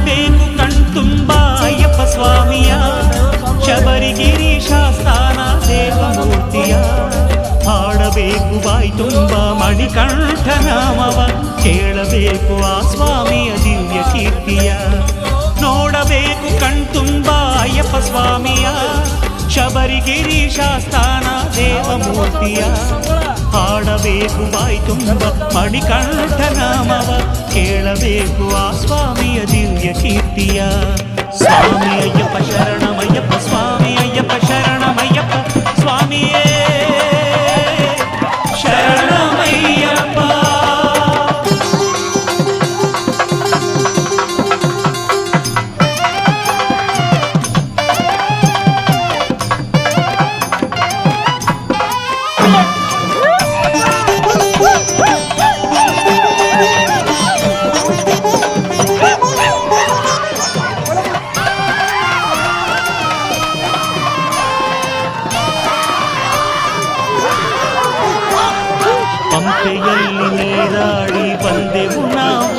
ನೋಡಬೇಕು ಕಣ್ತುಂಬ ಅಯ್ಯಪ್ಪ ಸ್ವಾಮಿಯ, ಶಬರಿಗಿರಿ ಶಾಸ್ತಾನ ದೇವಮೂರ್ತಿಯ. ಹಾಡಬೇಕು ಬಾಯಿ ತುಂಬ ಮಣಿಕಂಠ ನಾಮವ, ಕೇಳಬೇಕು ಆ ಸ್ವಾಮಿಯ ದಿವ್ಯ ಕೀರ್ತಿಯ. ನೋಡಬೇಕು ಕಣ್ತುಂಬ ಅಯ್ಯಪ್ಪ ಸ್ವಾಮಿಯ, ಶಬರಿಗಿರಿ ಶಾಸ್ತಾನ ದೇವಮೂರ್ತಿಯ. ಹಾಡಬೇಕು ಬಾಯಿ ತುಂಬ ಮಣಿಕಂಠ ನಾಮವ, ಕೇಳಬೇಕು ಆ ಸ್ವಾಮಿಯ ದಿವ್ಯ ಕೀರ್ತಿಯ. ಸ್ವಾಮಿ ಅಯ್ಯಪ್ಪ ಶರಣಮಯ್ಯಪ್ಪ, ಸ್ವಾಮಿ ಅಯ್ಯಪ್ಪ ಶರಣಮಯ್ಯಪ್ಪ, ಸ್ವಾಮಿಯೇ ಶರಣಮಯ್ಯಪ್ಪ. ಪಂಪೆಯಲ್ಲಿ ನೀರಾಡಿ ಬಂದೆವು ನಾವು,